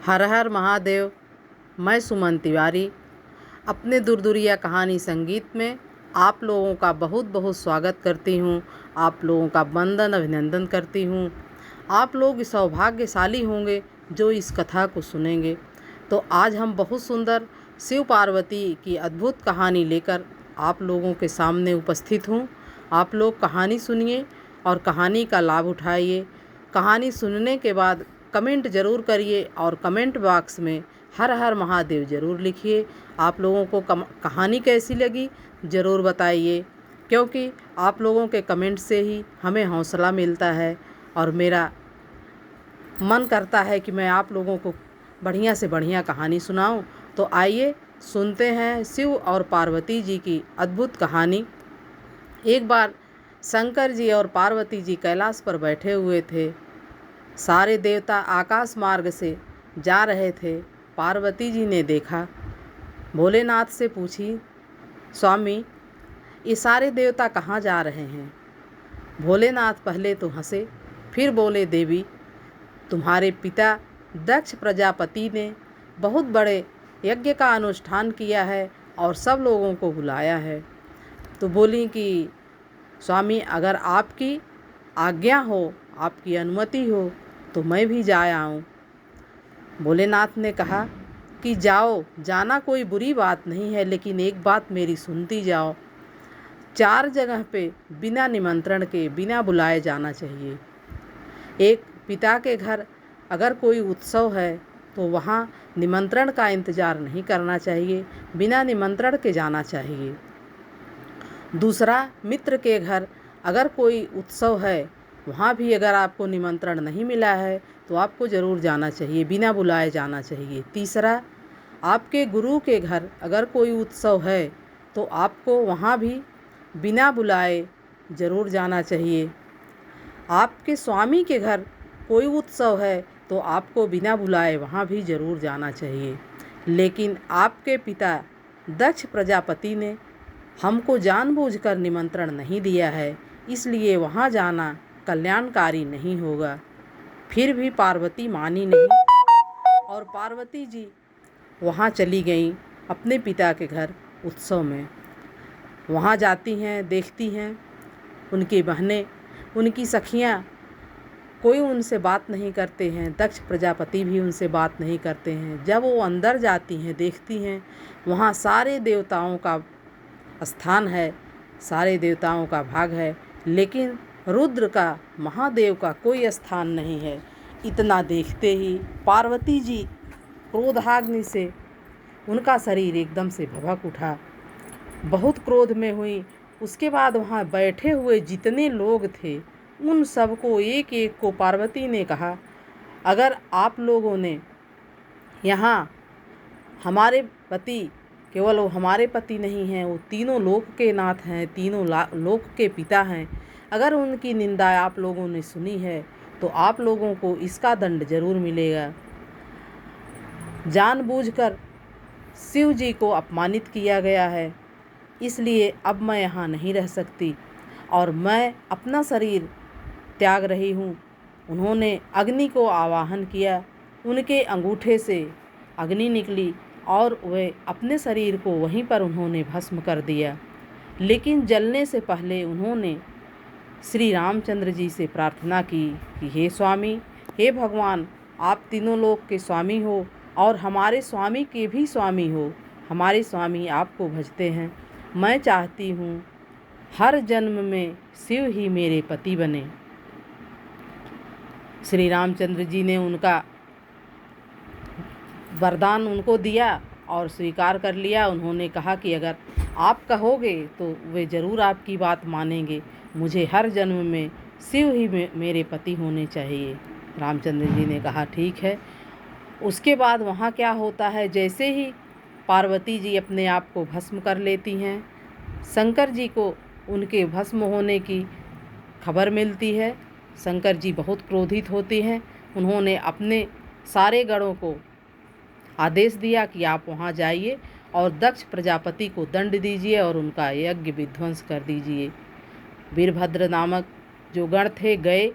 हर हर महादेव। मैं सुमन तिवारी अपने दुरदुरिया कहानी संगीत में आप लोगों का बहुत बहुत स्वागत करती हूँ। आप लोगों का वंदन अभिनंदन करती हूँ। आप लोग सौभाग्यशाली होंगे जो इस कथा को सुनेंगे। तो आज हम बहुत सुंदर शिव पार्वती की अद्भुत कहानी लेकर आप लोगों के सामने उपस्थित हूँ। आप लोग कहानी सुनिए और कहानी का लाभ उठाइए। कहानी सुनने के बाद कमेंट ज़रूर करिए और कमेंट बॉक्स में हर हर महादेव ज़रूर लिखिए। आप लोगों को कहानी कैसी लगी ज़रूर बताइए, क्योंकि आप लोगों के कमेंट से ही हमें हौसला मिलता है और मेरा मन करता है कि मैं आप लोगों को बढ़िया से बढ़िया कहानी सुनाऊं। तो आइए सुनते हैं शिव और पार्वती जी की अद्भुत कहानी। एक बार शंकर जी और पार्वती जी कैलाश पर बैठे हुए थे। सारे देवता आकाश मार्ग से जा रहे थे। पार्वती जी ने देखा, भोलेनाथ से पूछी, स्वामी ये सारे देवता कहाँ जा रहे हैं? भोलेनाथ पहले तो हंसे, फिर बोले, देवी तुम्हारे पिता दक्ष प्रजापति ने बहुत बड़े यज्ञ का अनुष्ठान किया है और सब लोगों को बुलाया है। तो बोली कि स्वामी अगर आपकी आज्ञा हो, आपकी अनुमति हो तो मैं भी जा आऊँ। भोलेनाथ ने कहा कि जाओ, जाना कोई बुरी बात नहीं है, लेकिन एक बात मेरी सुनती जाओ। 4 जगह पे बिना निमंत्रण के, बिना बुलाए जाना चाहिए। एक पिता के घर अगर कोई उत्सव है तो वहाँ निमंत्रण का इंतज़ार नहीं करना चाहिए, बिना निमंत्रण के जाना चाहिए। दूसरा, मित्र के घर अगर कोई उत्सव है, वहाँ भी अगर आपको निमंत्रण नहीं मिला है तो आपको ज़रूर जाना चाहिए, बिना बुलाए जाना चाहिए। तीसरा, आपके गुरु के घर अगर कोई उत्सव है तो आपको वहाँ भी बिना बुलाए ज़रूर जाना चाहिए। आपके स्वामी के घर कोई उत्सव है तो आपको बिना बुलाए वहाँ भी ज़रूर जाना चाहिए। लेकिन आपके पिता दक्ष प्रजापति ने हमको जानबूझकर निमंत्रण नहीं दिया है, इसलिए वहाँ जाना कल्याणकारी नहीं होगा। फिर भी पार्वती मानी नहीं और पार्वती जी वहाँ चली गईं अपने पिता के घर उत्सव में। वहाँ जाती हैं, देखती हैं उनकी बहनें, उनकी सखियाँ, कोई उनसे बात नहीं करते हैं। दक्ष प्रजापति भी उनसे बात नहीं करते हैं। जब वो अंदर जाती हैं, देखती हैं वहाँ सारे देवताओं का स्थान है, सारे देवताओं का भाग है, लेकिन रुद्र का, महादेव का कोई स्थान नहीं है। इतना देखते ही पार्वती जी क्रोधाग्नि से उनका शरीर एकदम से भभक उठा, बहुत क्रोध में हुई। उसके बाद वहाँ बैठे हुए जितने लोग थे उन सबको एक एक को पार्वती ने कहा, अगर आप लोगों ने यहाँ हमारे पति, केवल वो हमारे पति नहीं हैं, वो तीनों लोक के नाथ हैं, तीनों लोक के पिता हैं, अगर उनकी निंदा आप लोगों ने सुनी है तो आप लोगों को इसका दंड जरूर मिलेगा। जानबूझकर शिव जी को अपमानित किया गया है, इसलिए अब मैं यहाँ नहीं रह सकती और मैं अपना शरीर त्याग रही हूँ। उन्होंने अग्नि को आवाहन किया, उनके अंगूठे से अग्नि निकली और वे अपने शरीर को वहीं पर उन्होंने भस्म कर दिया। लेकिन जलने से पहले उन्होंने श्री रामचंद्र जी से प्रार्थना की कि हे स्वामी, हे भगवान, आप तीनों लोक के स्वामी हो और हमारे स्वामी के भी स्वामी हो। हमारे स्वामी आपको भजते हैं। मैं चाहती हूँ हर जन्म में शिव ही मेरे पति बने। श्री रामचंद्र जी ने उनका वरदान उनको दिया और स्वीकार कर लिया। उन्होंने कहा कि अगर आप कहोगे तो वे ज़रूर आपकी बात मानेंगे। मुझे हर जन्म में शिव ही मेरे पति होने चाहिए। रामचंद्र जी ने कहा ठीक है। उसके बाद वहाँ क्या होता है, जैसे ही पार्वती जी अपने आप को भस्म कर लेती हैं, शंकर जी को उनके भस्म होने की खबर मिलती है। शंकर जी बहुत क्रोधित होते हैं। उन्होंने अपने सारे गणों को आदेश दिया कि आप वहाँ जाइए और दक्ष प्रजापति को दंड दीजिए और उनका यज्ञ विध्वंस कर दीजिए। वीरभद्र नामक जो गण थे गए,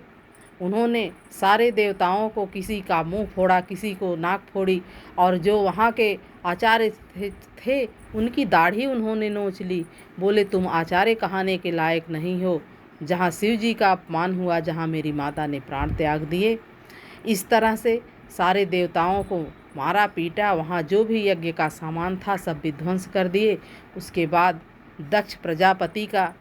उन्होंने सारे देवताओं को, किसी का मुंह फोड़ा, किसी को नाक फोड़ी, और जो वहाँ के आचार्य थे उनकी दाढ़ी उन्होंने नोच ली। बोले तुम आचार्य कहने के लायक नहीं हो। जहाँ शिव जी का अपमान हुआ, जहाँ मेरी माता ने प्राण त्याग दिए। इस तरह से सारे देवताओं को मारा पीटा, वहाँ जो भी यज्ञ का सामान था सब विध्वंस कर दिए। उसके बाद दक्ष प्रजापति का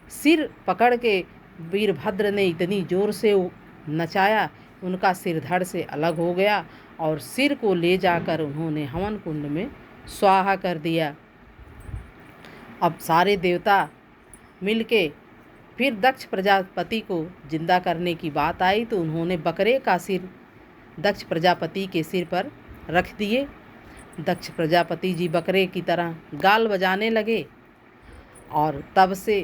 सिर पकड़ के वीरभद्र ने इतनी ज़ोर से नचाया, उनका सिर धड़ से अलग हो गया और सिर को ले जाकर उन्होंने हवन कुंड में स्वाहा कर दिया। अब सारे देवता मिलके फिर दक्ष प्रजापति को जिंदा करने की बात आई तो उन्होंने बकरे का सिर दक्ष प्रजापति के सिर पर रख दिए। दक्ष प्रजापति जी बकरे की तरह गाल बजाने लगे और तब से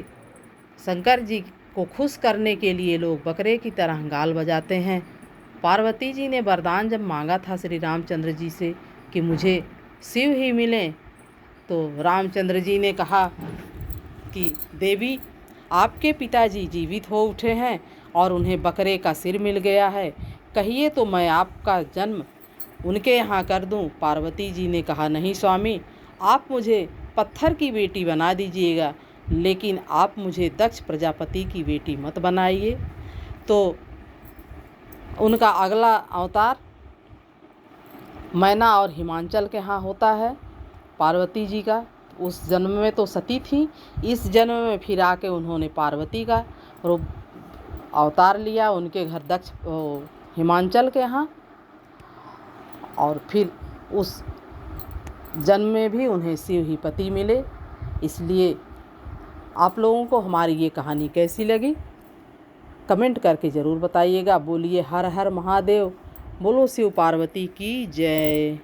शंकर जी को खुश करने के लिए लोग बकरे की तरह गाल बजाते हैं। पार्वती जी ने वरदान जब मांगा था श्री रामचंद्र जी से कि मुझे शिव ही मिलें, तो रामचंद्र जी ने कहा कि देवी, आपके पिताजी जीवित हो उठे हैं और उन्हें बकरे का सिर मिल गया है, कहिए तो मैं आपका जन्म उनके यहाँ कर दूं। पार्वती जी ने कहा नहीं स्वामी, आप मुझे पत्थर की बेटी बना दीजिएगा, लेकिन आप मुझे दक्ष प्रजापति की बेटी मत बनाइए। तो उनका अगला अवतार मैना और हिमांचल के यहाँ होता है पार्वती जी का। उस जन्म में तो सती थी, इस जन्म में फिर आके उन्होंने पार्वती का रूप अवतार लिया उनके घर दक्ष हिमांचल के यहाँ, और फिर उस जन्म में भी उन्हें शिव ही पति मिले। इसलिए आप लोगों को हमारी ये कहानी कैसी लगी कमेंट करके ज़रूर बताइएगा। बोलिए हर हर महादेव, बोलो शिव पार्वती की जय।